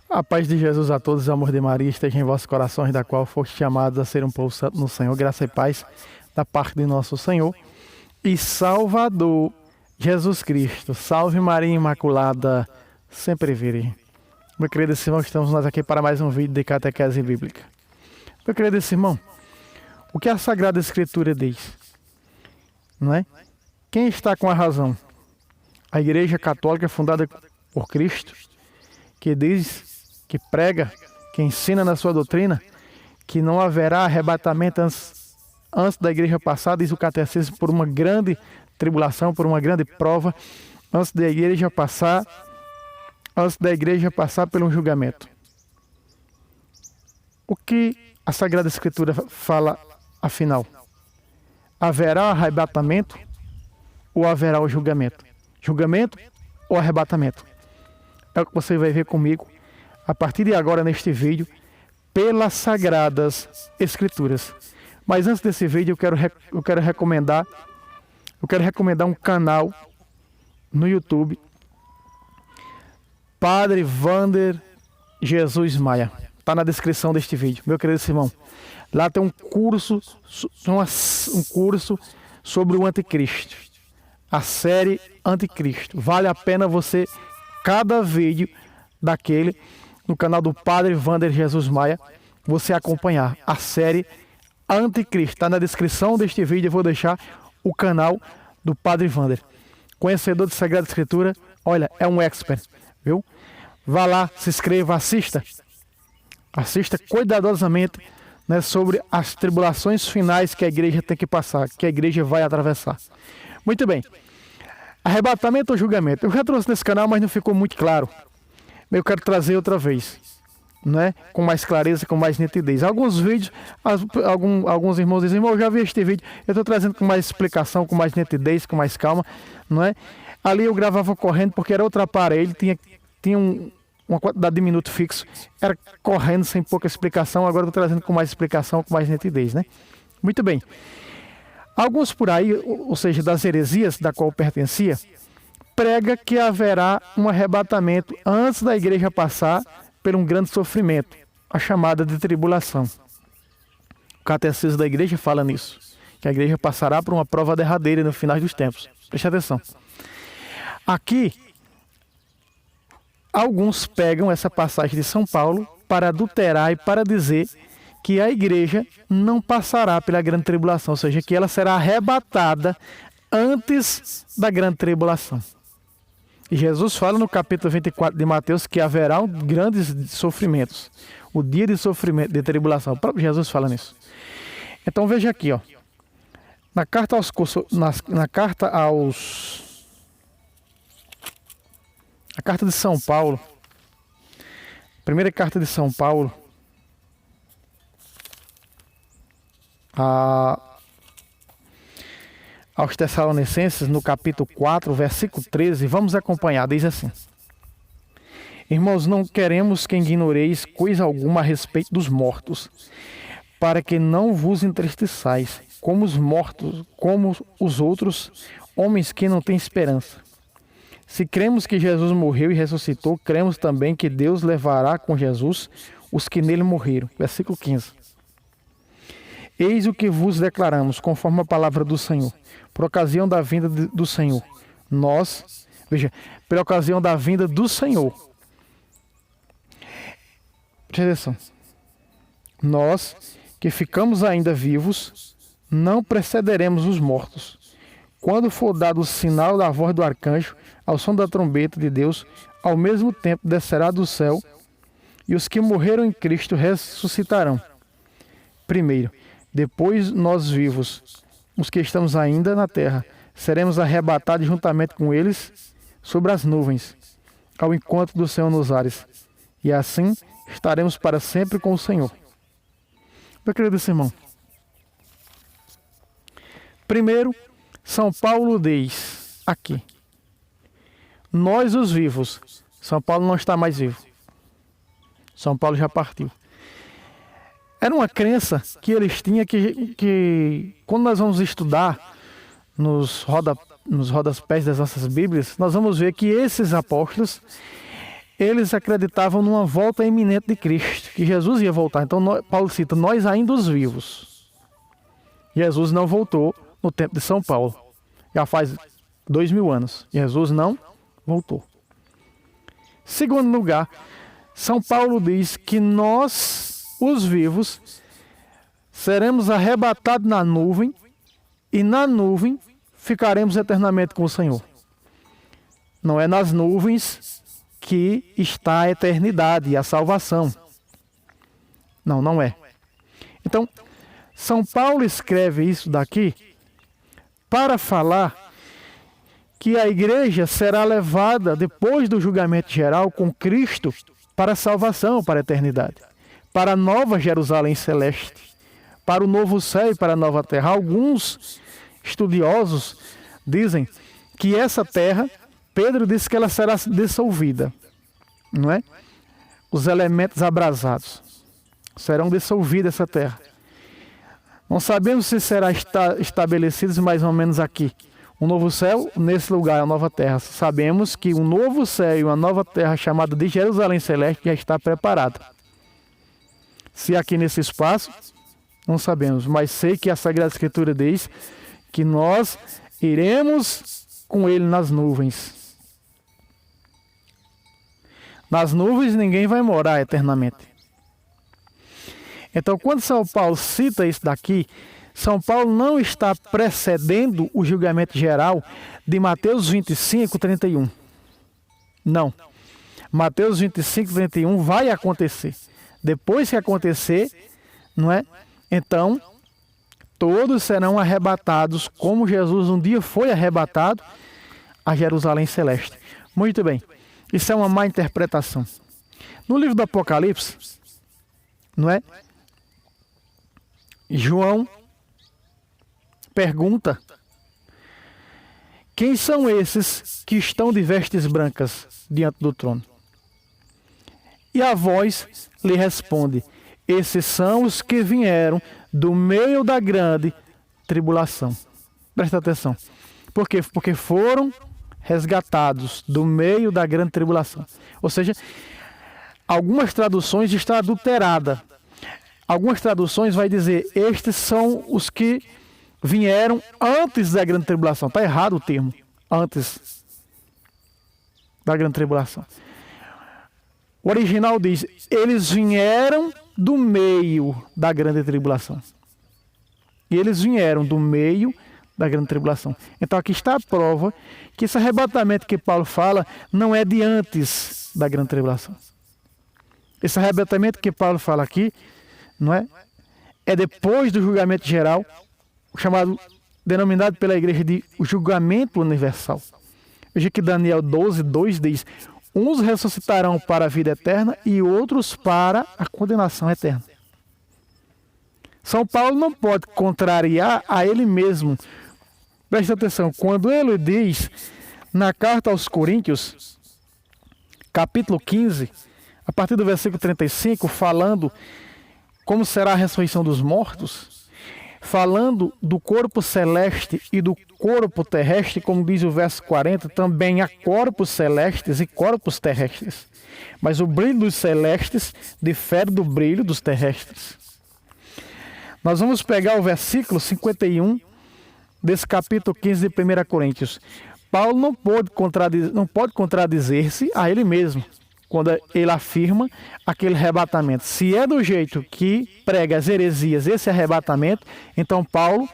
A paz de Jesus a todos, o amor de Maria esteja em vossos corações, da qual foste chamados a ser um povo santo no Senhor. Graça e paz da parte de nosso Senhor e Salvador Jesus Cristo. Salve Maria Imaculada, sempre virgem. Meu querido irmão, estamos nós aqui para mais um vídeo de catequese bíblica. Meu querido irmão, o que a Sagrada Escritura diz? Não é? Quem está com a razão? A Igreja Católica fundada por Cristo, que diz, que prega, que ensina na sua doutrina que não haverá arrebatamento antes da igreja passar, diz o catecismo, por uma grande tribulação, por uma grande prova, antes da igreja passar por um julgamento. O que a Sagrada Escritura fala afinal? Haverá arrebatamento ou haverá o julgamento? Julgamento ou arrebatamento? É o que você vai ver comigo a partir de agora neste vídeo, pelas Sagradas Escrituras. Mas antes desse vídeo eu quero recomendar um canal no YouTube, Padre Wander Jesus Maia. Está na descrição deste vídeo, meu querido irmão. Lá tem um curso sobre o Anticristo, a série Anticristo. Vale a pena você, cada vídeo daquele, no canal do Padre Wander Jesus Maia, você acompanhar a série Anticristo. Está na descrição deste vídeo, eu vou deixar o canal do Padre Wander. Conhecedor de Sagrada Escritura, olha, é um expert, viu? Vá lá, se inscreva, assista cuidadosamente, né, sobre as tribulações finais que a igreja tem que passar, que a igreja vai atravessar. Muito bem. Arrebatamento ou julgamento? Eu já trouxe nesse canal, mas não ficou muito claro. Eu quero trazer outra vez, né? Com mais clareza, com mais nitidez. Alguns vídeos, alguns irmãos dizem, eu já vi este vídeo, eu estou trazendo com mais explicação, com mais nitidez, com mais calma, não é? Ali eu gravava correndo porque era outro aparelho, tinha uma quantidade de minuto fixo, era correndo sem pouca explicação, agora estou trazendo com mais explicação, com mais nitidez, né? Muito bem. Alguns por aí, ou seja, das heresias da qual pertencia, prega que haverá um arrebatamento antes da igreja passar por um grande sofrimento, a chamada de tribulação. O catecismo da igreja fala nisso, que a igreja passará por uma prova derradeira no final dos tempos. Preste atenção. Aqui, alguns pegam essa passagem de São Paulo para adulterar e para dizer que a igreja não passará pela grande tribulação, ou seja, que ela será arrebatada antes da grande tribulação. E Jesus fala no capítulo 24 de Mateus que haverá grandes sofrimentos. O dia de sofrimento, de tribulação. O próprio Jesus fala nisso. Então veja aqui, ó. Na carta de São Paulo, primeira carta de São Paulo, aos Tessalonicenses, no capítulo 4, versículo 13, vamos acompanhar, diz assim: Irmãos, não queremos que ignoreis coisa alguma a respeito dos mortos, para que não vos entristeçais, como os mortos, como os outros homens que não têm esperança. Se cremos que Jesus morreu e ressuscitou, cremos também que Deus levará com Jesus os que nele morreram. Versículo 15. Eis o que vos declaramos, conforme a palavra do Senhor, por ocasião da vinda do Senhor. Nós, veja, por ocasião da vinda do Senhor. Presta atenção. Nós, que ficamos ainda vivos, não precederemos os mortos. Quando for dado o sinal da voz do arcanjo, ao som da trombeta de Deus, ao mesmo tempo descerá do céu, e os que morreram em Cristo ressuscitarão. Primeiro, depois nós vivos, os que estamos ainda na terra, seremos arrebatados juntamente com eles sobre as nuvens, ao encontro do Senhor nos ares. E assim estaremos para sempre com o Senhor. Meu querido irmão, primeiro, São Paulo diz aqui, nós os vivos. São Paulo não está mais vivo. São Paulo já partiu. Era uma crença que eles tinham que quando nós vamos estudar nos rodapés das nossas Bíblias, nós vamos ver que esses apóstolos, eles acreditavam numa volta iminente de Cristo, que Jesus ia voltar. Então Paulo cita, nós ainda os vivos. Jesus não voltou no tempo de São Paulo. Já faz 2000 anos. Jesus não voltou. Segundo lugar, São Paulo diz que nós, os vivos, seremos arrebatados na nuvem e na nuvem ficaremos eternamente com o Senhor. Não é nas nuvens que está a eternidade e a salvação. Não, não é. Então, São Paulo escreve isso daqui para falar que a igreja será levada depois do julgamento geral com Cristo para a salvação, para a eternidade, para a nova Jerusalém celeste, para o novo céu e para a nova terra. Alguns estudiosos dizem que essa terra, Pedro disse que ela será dissolvida, não é? Os elementos abrasados serão dissolvidos essa terra. Não sabemos se será estabelecidos mais ou menos aqui um novo céu, nesse lugar, a nova terra. Sabemos que um novo céu e uma nova terra chamada de Jerusalém Celeste já está preparada. Se aqui nesse espaço, não sabemos, mas sei que a Sagrada Escritura diz que nós iremos com ele nas nuvens. Nas nuvens ninguém vai morar eternamente. Então, quando São Paulo cita isso daqui, São Paulo não está precedendo o julgamento geral de Mateus 25, 31. Não. Mateus 25, 31 vai acontecer. Depois que acontecer, não é? Então, todos serão arrebatados, como Jesus um dia foi arrebatado a Jerusalém Celeste. Muito bem. Isso é uma má interpretação. No livro do Apocalipse, não é? João pergunta: quem são esses que estão de vestes brancas diante do trono? E a voz lhe responde: esses são os que vieram do meio da grande tribulação. Presta atenção. Por quê? Porque foram resgatados do meio da grande tribulação. Ou seja, algumas traduções estão adulteradas. Algumas traduções vai dizer, estes são os que vieram antes da grande tribulação. Está errado o termo, antes da grande tribulação. O original diz, eles vieram do meio da grande tribulação. E eles vieram do meio da grande tribulação. Então aqui está a prova que esse arrebatamento que Paulo fala não é de antes da grande tribulação. Esse arrebatamento que Paulo fala aqui, não é? É depois do julgamento geral, chamado, denominado pela igreja de o julgamento universal. Veja que Daniel 12, 2 diz, uns ressuscitarão para a vida eterna e outros para a condenação eterna. São Paulo não pode contrariar a ele mesmo. Preste atenção, quando ele diz na carta aos Coríntios, capítulo 15, a partir do versículo 35, falando como será a ressurreição dos mortos, falando do corpo celeste e do corpo terrestre, como diz o verso 40, também há corpos celestes e corpos terrestres. Mas o brilho dos celestes difere do brilho dos terrestres. Nós vamos pegar o versículo 51 desse capítulo 15 de 1 Coríntios. Paulo não pode contradizer-se a ele mesmo, quando ele afirma aquele arrebatamento. Se é do jeito que prega as heresias esse arrebatamento, então Paulo,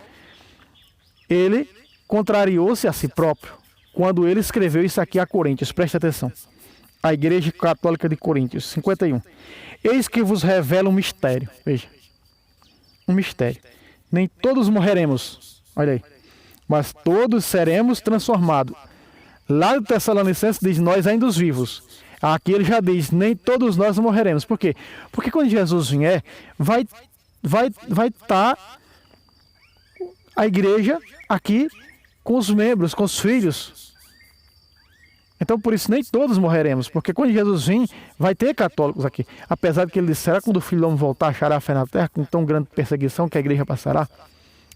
ele contrariou-se a si próprio, quando ele escreveu isso aqui a Coríntios. Preste atenção. A Igreja Católica de Coríntios, 51. Eis que vos revela um mistério. Veja. Um mistério. Nem todos morreremos. Olha aí. Mas todos seremos transformados. Lá do Tessalonicenses diz, nós ainda os vivos. Aqui ele já diz, nem todos nós morreremos. Por quê? Porque quando Jesus vier, vai estar a igreja aqui com os membros, com os filhos. Então, por isso, nem todos morreremos. Porque quando Jesus vir, vai ter católicos aqui. Apesar de que ele disse, será que quando o Filho do Homem voltar, achará a fé na terra com tão grande perseguição que a igreja passará?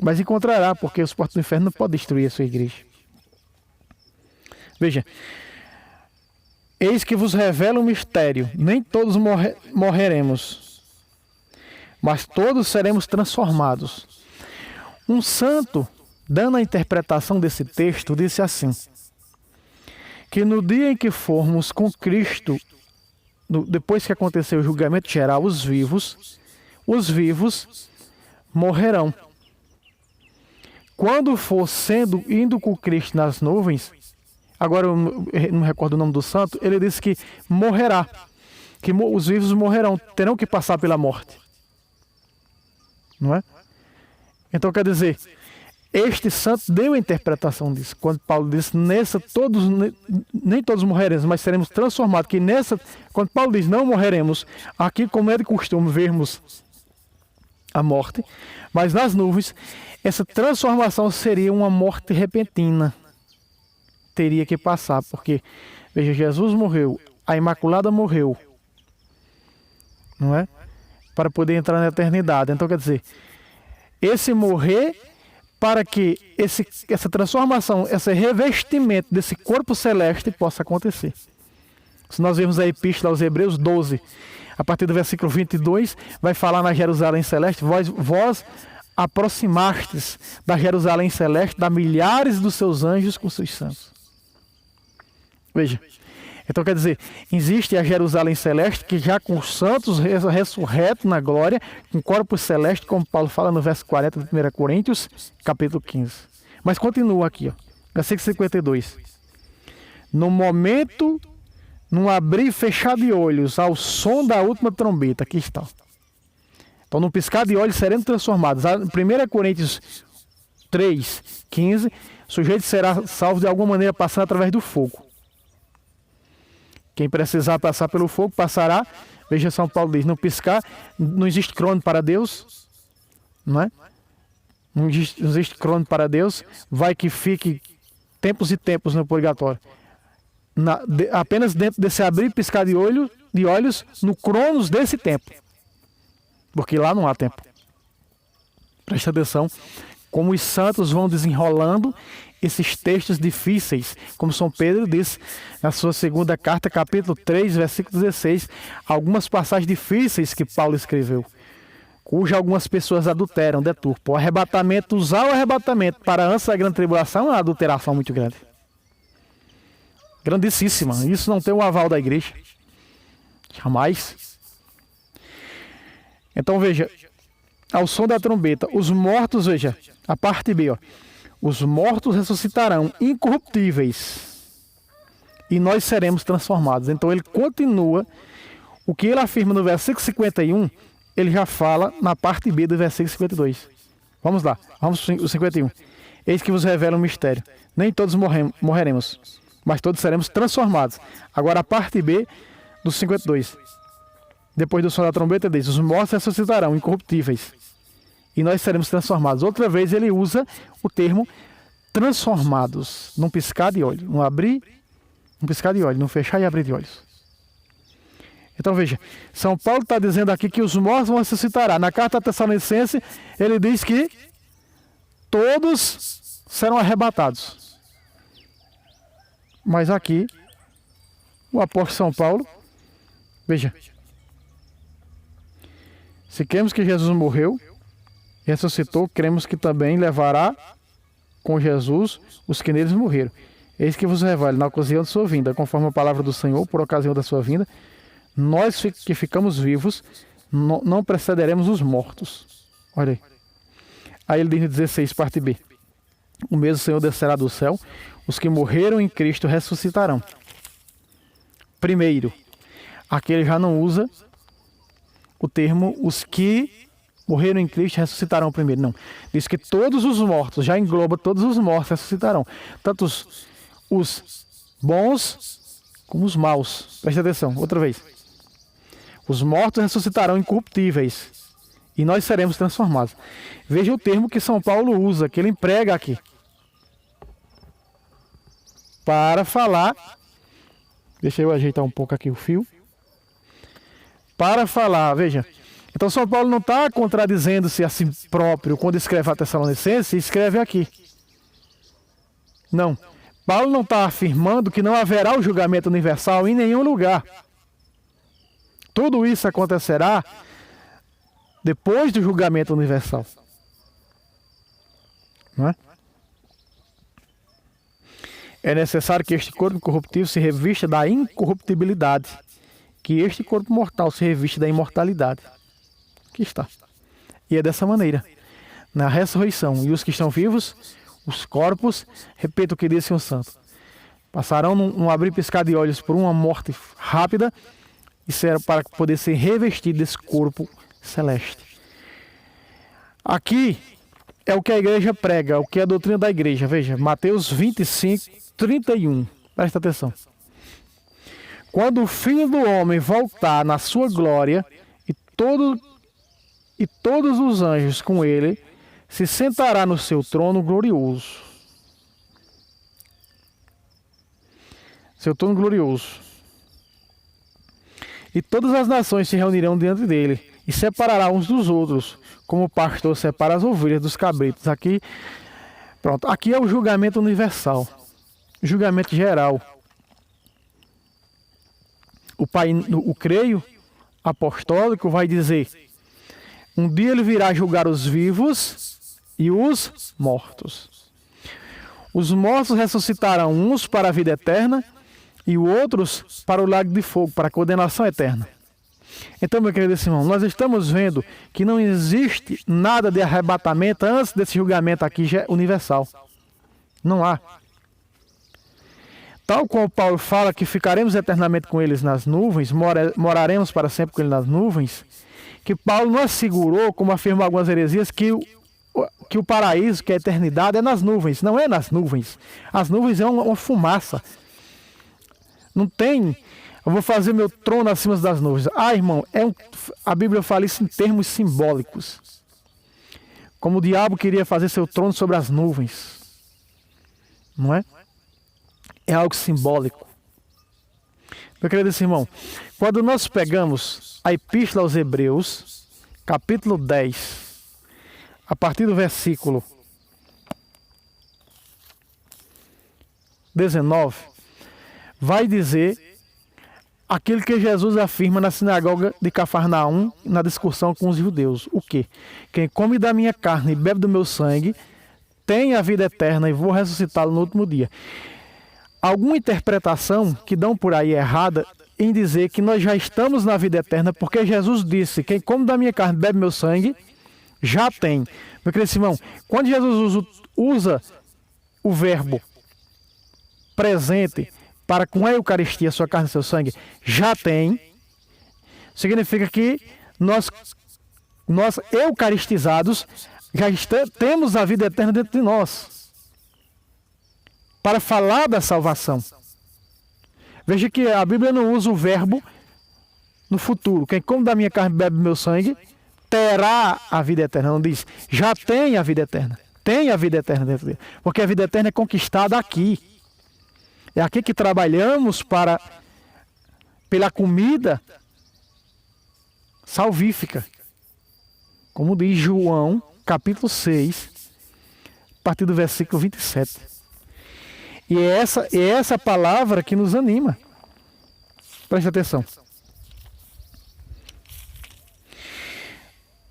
Mas encontrará, porque os portos do inferno não podem destruir a sua igreja. Veja, Eis que vos revelo um mistério, nem todos morreremos, mas todos seremos transformados. Um santo, dando a interpretação desse texto, disse assim, que no dia em que formos com Cristo, depois que acontecer o julgamento geral, os vivos morrerão. Quando for indo com Cristo nas nuvens, agora eu não me recordo o nome do santo, ele disse que morrerá, que os vivos morrerão, terão que passar pela morte. Não é? Então quer dizer, este santo deu a interpretação disso, quando Paulo disse, nem todos morreremos, mas seremos transformados, que quando Paulo diz, não morreremos, aqui como é de costume vermos a morte, mas nas nuvens, essa transformação seria uma morte repentina, teria que passar, porque, veja, Jesus morreu, a Imaculada morreu, não é? Para poder entrar na eternidade. Então quer dizer, esse morrer para que essa transformação, esse revestimento desse corpo celeste possa acontecer. Se nós vemos a Epístola aos Hebreus 12, a partir do versículo 22, vai falar na Jerusalém Celeste, vós aproximastes da Jerusalém Celeste, da milhares dos seus anjos com seus santos. Veja, então quer dizer, existe a Jerusalém Celeste, que já com os santos ressurretos na glória, com corpos celestes, como Paulo fala no verso 40 de 1 Coríntios, capítulo 15. Mas continua aqui, versículo 52. No momento, num abrir e fechar de olhos, ao som da última trombeta, aqui está. Então, no piscar de olhos, seremos transformados. 1 Coríntios 3, 15, o sujeito será salvo de alguma maneira passando através do fogo. Quem precisar passar pelo fogo, passará. Veja, São Paulo diz, no piscar, não existe crono para Deus, não é? Não existe crono para Deus, vai que fique tempos e tempos no purgatório. Apenas dentro desse abrir e piscar de olhos, no cronos desse tempo. Porque lá não há tempo. Presta atenção, como os santos vão desenrolando esses textos difíceis, como São Pedro disse na sua segunda carta, capítulo 3, versículo 16, algumas passagens difíceis que Paulo escreveu, cuja algumas pessoas adulteram, deturpam. O arrebatamento, usar o arrebatamento para antes da grande tribulação é uma adulteração muito grande. Grandíssima. Isso não tem o aval da igreja. Jamais. Então veja, ao som da trombeta, os mortos, veja, a parte B, os mortos ressuscitarão incorruptíveis e nós seremos transformados. Então ele continua, o que ele afirma no versículo 51, ele já fala na parte B do versículo 52. Vamos lá, vamos para o 51. Eis que vos revela um mistério. Nem todos morreremos, mas todos seremos transformados. Agora a parte B do 52. Depois do som da trombeta, ele diz, os mortos ressuscitarão incorruptíveis e nós seremos transformados. Outra vez ele usa o termo transformados, num piscar de olho, num abrir, num piscar de olho, num fechar e abrir de olhos. Então veja, São Paulo está dizendo aqui que os mortos vão ressuscitar. Na carta a Tessalonicenses, ele diz que todos serão arrebatados. Mas aqui, o apóstolo São Paulo, veja, se cremos que Jesus morreu, ressuscitou, cremos que também levará com Jesus os que neles morreram. Eis que vos revela na ocasião de sua vinda, conforme a palavra do Senhor, por ocasião da sua vinda, nós que ficamos vivos, não precederemos os mortos. Olha aí. Aí ele diz no 16, parte B. O mesmo Senhor descerá do céu, os que morreram em Cristo ressuscitarão. Primeiro, aqui ele já não usa o termo os que morreram em Cristo ressuscitarão primeiro. Não. Diz que todos os mortos, já engloba todos os mortos ressuscitarão. Tanto os bons como os maus. Presta atenção, outra vez. Os mortos ressuscitarão incorruptíveis e nós seremos transformados. Veja o termo que São Paulo usa, que ele emprega aqui. Para falar, deixa eu ajeitar um pouco aqui o fio. Para falar, veja, então São Paulo não está contradizendo-se a si próprio quando escreve a Tessalonicenses e escreve aqui. Não, Paulo não está afirmando que não haverá o julgamento universal em nenhum lugar. Tudo isso acontecerá depois do julgamento universal. Não é? É necessário que este corpo corruptível se revista da incorruptibilidade, que este corpo mortal se revista da imortalidade. Aqui está. E é dessa maneira, na ressurreição, e os que estão vivos, os corpos, repito o que disse um santo, passarão num abrir e piscar de olhos por uma morte rápida, e será para poder ser revestido desse corpo celeste. Aqui é o que a igreja prega, o que é a doutrina da igreja. Veja, Mateus 25, 31. Presta atenção. Quando o Filho do Homem voltar na sua glória, e todos os anjos com ele, se sentará no seu trono glorioso. Seu trono glorioso. E todas as nações se reunirão diante dele, e separará uns dos outros, como o pastor separa as ovelhas dos cabritos. Aqui, pronto, aqui é o julgamento universal, julgamento geral. O creio apostólico vai dizer: um dia ele virá julgar os vivos e os mortos. Os mortos ressuscitarão, uns para a vida eterna e outros para o lago de fogo, para a condenação eterna. Então, meu querido irmão, nós estamos vendo que não existe nada de arrebatamento antes desse julgamento aqui universal. Não há. Tal como Paulo fala que ficaremos eternamente com eles nas nuvens, moraremos para sempre com eles nas nuvens, que Paulo não assegurou, como afirmam algumas heresias, que o paraíso, que a eternidade é nas nuvens. Não é nas nuvens. As nuvens é uma fumaça. Não tem... Eu vou fazer meu trono acima das nuvens. Ah, irmão, a Bíblia fala isso em termos simbólicos. Como o diabo queria fazer seu trono sobre as nuvens. Não é? É algo simbólico. Meu querido irmão, quando nós pegamos a Epístola aos Hebreus, capítulo 10, a partir do versículo 19, vai dizer aquilo que Jesus afirma na sinagoga de Cafarnaum, na discussão com os judeus. O quê? Quem come da minha carne e bebe do meu sangue tem a vida eterna e vou ressuscitá-lo no último dia. Alguma interpretação que dão por aí errada em dizer que nós já estamos na vida eterna, porque Jesus disse: quem come da minha carne e bebe do meu sangue já tem. Meu querido irmão, quando Jesus usa o verbo presente para com a Eucaristia, sua carne e seu sangue, já tem, significa que nós eucaristizados, já temos a vida eterna dentro de nós, para falar da salvação. Veja que a Bíblia não usa o verbo no futuro. Quem come da minha carne e bebe do meu sangue, terá a vida eterna. Não diz, já tem a vida eterna. Tem a vida eterna dentro dele. Porque a vida eterna é conquistada aqui. É aqui que trabalhamos pela comida salvífica. Como diz João, capítulo 6, a partir do versículo 27. E é essa palavra que nos anima. Preste atenção.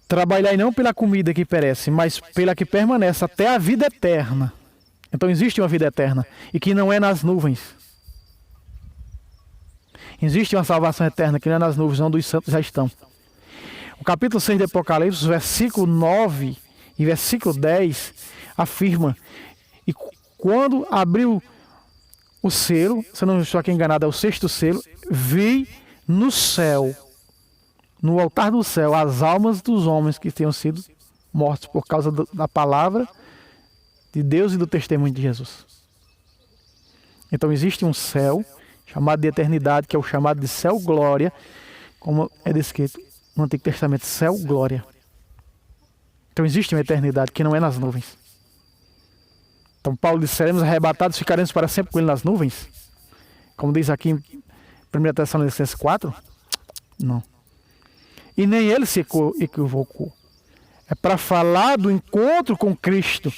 Trabalhai não pela comida que perece, mas pela que permanece até a vida eterna. Então existe uma vida eterna, e que não é nas nuvens. Existe uma salvação eterna que não é nas nuvens, onde os santos já estão. O capítulo 6 de Apocalipse, versículo 9 e versículo 10, afirma: e quando abriu o selo, se eu não estou aqui enganado, é o sexto selo, vi no céu, no altar do céu, as almas dos homens que tinham sido mortos por causa da palavra de Deus e do testemunho de Jesus. Então existe um céu chamado de eternidade, que é o chamado de céu glória, como é descrito no Antigo Testamento, céu glória. Então existe uma eternidade que não é nas nuvens. Então Paulo diz: seremos arrebatados, ficaremos para sempre com ele nas nuvens, como diz aqui em 1 Tessalonicenses 4. Não. E nem ele se equivocou. É para falar do encontro com Cristo.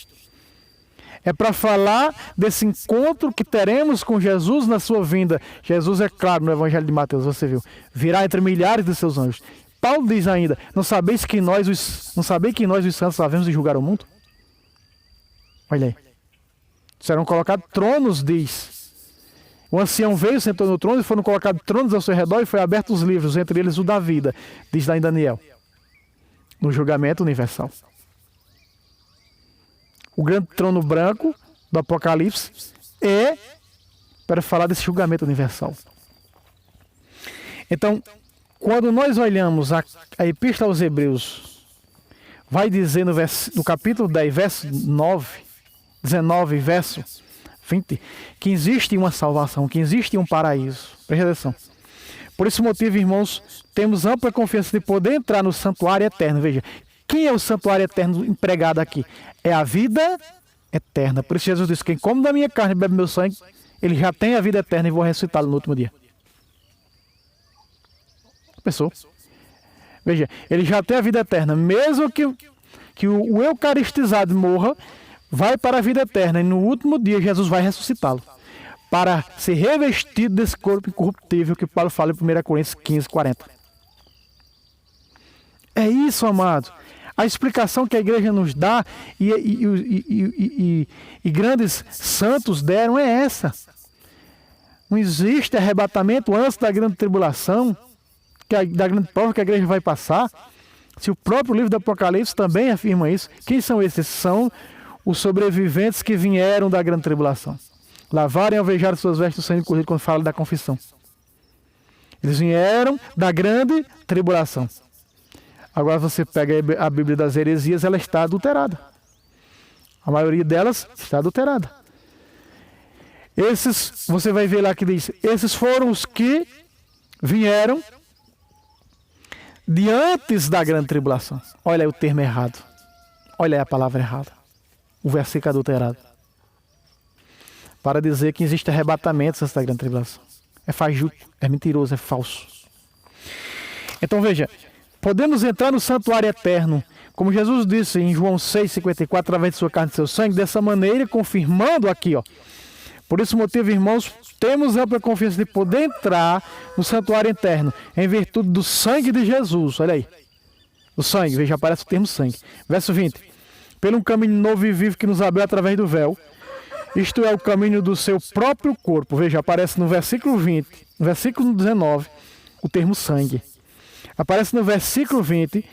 É para falar desse encontro que teremos com Jesus na sua vinda. Jesus é claro no Evangelho de Mateus, você viu. Virá entre milhares de seus anjos. Paulo diz ainda, não sabeis que nós, os santos, havemos de julgar o mundo? Olha aí. Serão colocados tronos, diz. O ancião veio, sentou no trono, e foram colocados tronos ao seu redor, e foi abertos os livros, entre eles o da vida, diz lá em Daniel. No julgamento universal. O grande trono branco do Apocalipse é para falar desse julgamento universal. Então, quando nós olhamos a Epístola aos Hebreus, vai dizer no capítulo 10, verso 19, verso 20, que existe uma salvação, que existe um paraíso. Presta atenção. Por esse motivo, irmãos, temos ampla confiança de poder entrar no santuário eterno. Veja, quem é o santuário eterno empregado aqui? É a vida eterna. Por isso Jesus disse, quem come da minha carne e bebe meu sangue, ele já tem a vida eterna e vou ressuscitá-lo no último dia. Pensou? Veja, ele já tem a vida eterna. Mesmo que o eucaristizado morra, vai para a vida eterna. E no último dia Jesus vai ressuscitá-lo. Para ser revestido desse corpo incorruptível que Paulo fala em 1 Coríntios 15, 40. É isso, amado. A explicação que a igreja nos dá e grandes santos deram é essa. Não existe arrebatamento antes da grande tribulação, da grande prova que a igreja vai passar. Se o próprio livro do Apocalipse também afirma isso. Quem são esses? São os sobreviventes que vieram da grande tribulação. Lavaram e alvejaram suas vestes do sangue corrido quando fala da confissão. Eles vieram da grande tribulação. Agora você pega a Bíblia das heresias, ela está adulterada. A maioria delas está adulterada. Esses, você vai ver lá que diz, esses foram os que vieram de antes da grande tribulação. Olha aí o termo errado. Olha aí a palavra errada. O versículo adulterado. Para dizer que existe arrebatamento antes da grande tribulação. É fajuto, é mentiroso, é falso. Então veja, podemos entrar no santuário eterno, como Jesus disse em João 6,54, através de sua carne e seu sangue, dessa maneira, confirmando aqui, ó. Por esse motivo, irmãos, temos ampla confiança de poder entrar no santuário eterno, em virtude do sangue de Jesus. Olha aí. O sangue, veja, aparece o termo sangue. Verso 20. Pelo um caminho novo e vivo que nos abriu através do véu, isto é o caminho do seu próprio corpo. Veja, aparece no versículo 20, no versículo 19, o termo sangue. Aparece no versículo 20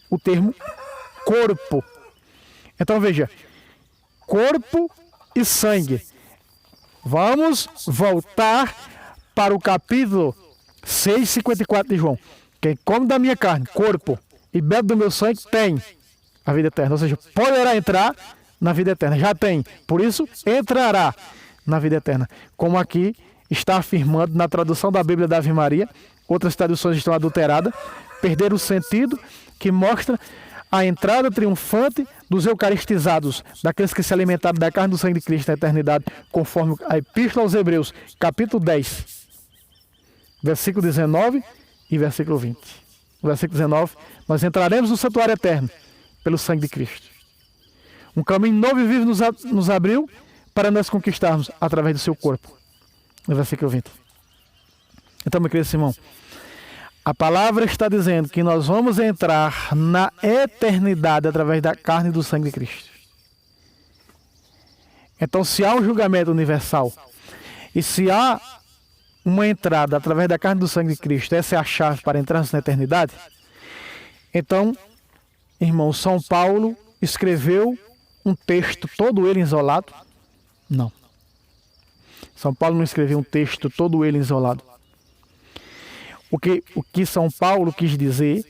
o termo corpo. Então veja, corpo e sangue. Vamos voltar para o capítulo 6,54 de João. Quem come da minha carne, corpo, e bebe do meu sangue, tem a vida eterna. Ou seja, poderá entrar na vida eterna. Já tem. Por isso, entrará na vida eterna. Como aqui está afirmando na tradução da Bíblia da Ave Maria. Outras traduções estão adulteradas. Perderam o sentido, que mostra a entrada triunfante dos eucaristizados, daqueles que se alimentaram da carne do sangue de Cristo na eternidade, conforme a Epístola aos Hebreus, capítulo 10, versículo 19 e versículo 20. No versículo 19, nós entraremos no santuário eterno pelo sangue de Cristo. Um caminho novo e vivo nos abriu para nós conquistarmos através do seu corpo. No versículo 20. Então, meu querido irmão, a palavra está dizendo que nós vamos entrar na eternidade através da carne e do sangue de Cristo. Então, se há um julgamento universal e se há uma entrada através da carne e do sangue de Cristo, essa é a chave para entrarmos na eternidade, então, irmão, São Paulo escreveu um texto todo ele isolado? Não. São Paulo não escreveu um texto todo ele isolado. O que São Paulo quis dizer,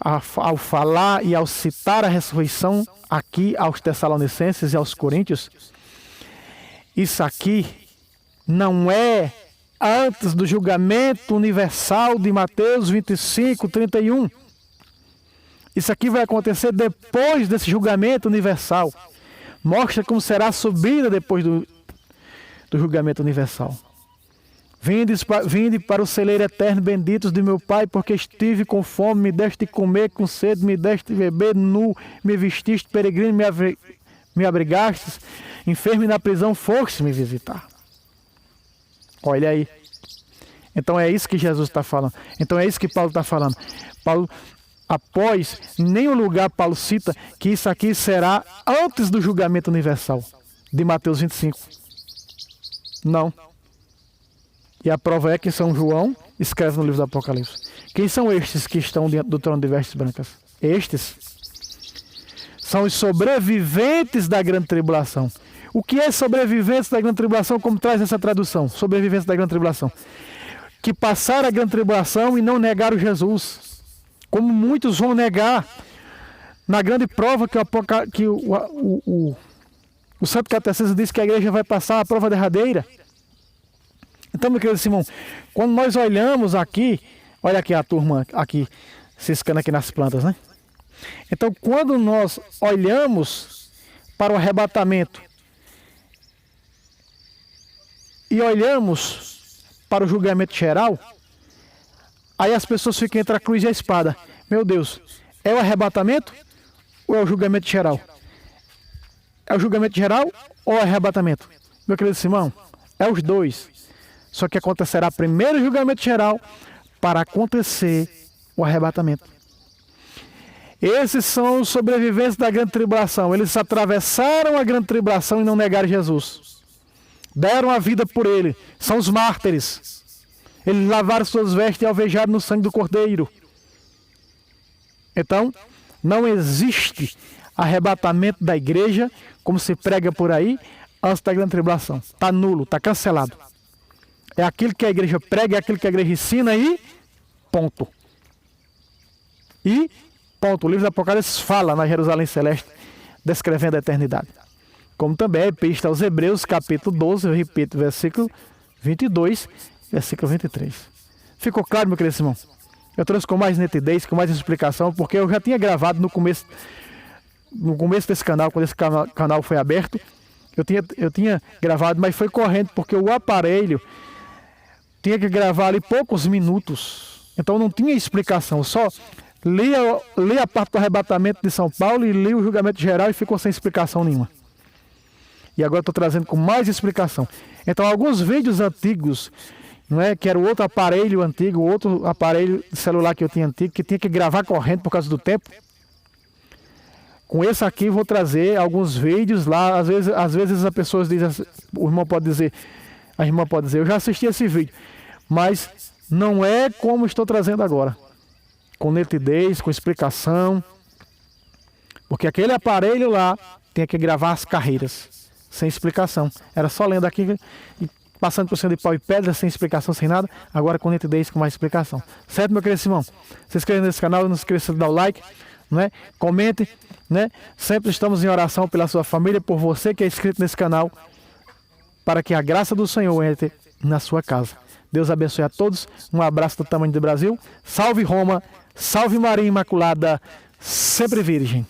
ao falar e ao citar a ressurreição aqui aos Tessalonicenses e aos Coríntios, isso aqui não é antes do julgamento universal de Mateus 25, 31. Isso aqui vai acontecer depois desse julgamento universal. Mostra como será a subida depois do julgamento universal. Vinde para o celeiro eterno, benditos de meu Pai, porque estive com fome, me deste comer, com sede, me deste beber, nu, me vestiste, peregrino, me abrigastes, enfermo e na prisão foste me visitar. Olha aí. Então é isso que Jesus está falando. Então é isso que Paulo está falando. Paulo, após nenhum lugar, Paulo cita que isso aqui será antes do julgamento universal, de Mateus 25. Não. E a prova é que São João escreve no livro do Apocalipse. Quem são estes que estão diante do trono de vestes brancas? Estes são os sobreviventes da grande tribulação. O que é sobreviventes da grande tribulação? Como traz essa tradução? Sobreviventes da grande tribulação. Que passaram a grande tribulação e não negaram Jesus. Como muitos vão negar na grande prova que o Santo Catecismo diz que a igreja vai passar a prova derradeira. Então, meu querido Simão, quando nós olhamos aqui, olha aqui a turma aqui, ciscando aqui nas plantas, né? Então, quando nós olhamos para o arrebatamento e olhamos para o julgamento geral, aí as pessoas ficam entre a cruz e a espada. Meu Deus, é o arrebatamento ou é o julgamento geral? É o julgamento geral ou é o arrebatamento? Meu querido Simão, é os dois. Só que acontecerá primeiro o julgamento geral para acontecer o arrebatamento. Esses são os sobreviventes da grande tribulação. Eles atravessaram a grande tribulação e não negaram Jesus. Deram a vida por ele. São os mártires. Eles lavaram suas vestes e alvejaram no sangue do Cordeiro. Então, não existe arrebatamento da igreja, como se prega por aí, antes da grande tribulação. Está nulo, está cancelado. É aquilo que a igreja prega, é aquilo que a igreja ensina e ponto. E ponto. O livro do Apocalipse fala na Jerusalém Celeste, descrevendo a eternidade. Como também a Epístola aos Hebreus, capítulo 12, eu repito, versículo 22, versículo 23. Ficou claro, meu querido Simão? Eu trouxe com mais nitidez, com mais explicação, porque eu já tinha gravado no começo desse canal, quando esse canal foi aberto, eu tinha gravado, mas foi correndo, porque o aparelho tinha que gravar ali poucos minutos. Então não tinha explicação. Eu só li a parte do arrebatamento de São Paulo e li o julgamento geral e ficou sem explicação nenhuma. E agora estou trazendo com mais explicação. Então alguns vídeos antigos, não é, que era o outro aparelho antigo, outro aparelho de celular que eu tinha antigo, que tinha que gravar correndo por causa do tempo. Com esse aqui vou trazer alguns vídeos lá. Às vezes as pessoas dizem, a irmã pode dizer, eu já assisti esse vídeo, mas não é como estou trazendo agora, com nitidez, com explicação, porque aquele aparelho lá tinha que gravar as carreiras, sem explicação. Era só lendo aqui e passando por cima de pau e pedra, sem explicação, sem nada. Agora com nitidez, com mais explicação. Certo, meu querido Simão? Se inscreva nesse canal, não se esqueça de dar o like, né? Comente, né? Sempre estamos em oração pela sua família, por você que é inscrito nesse canal, para que a graça do Senhor entre na sua casa. Deus abençoe a todos. Um abraço do tamanho do Brasil. Salve Roma, salve Maria Imaculada, sempre virgem.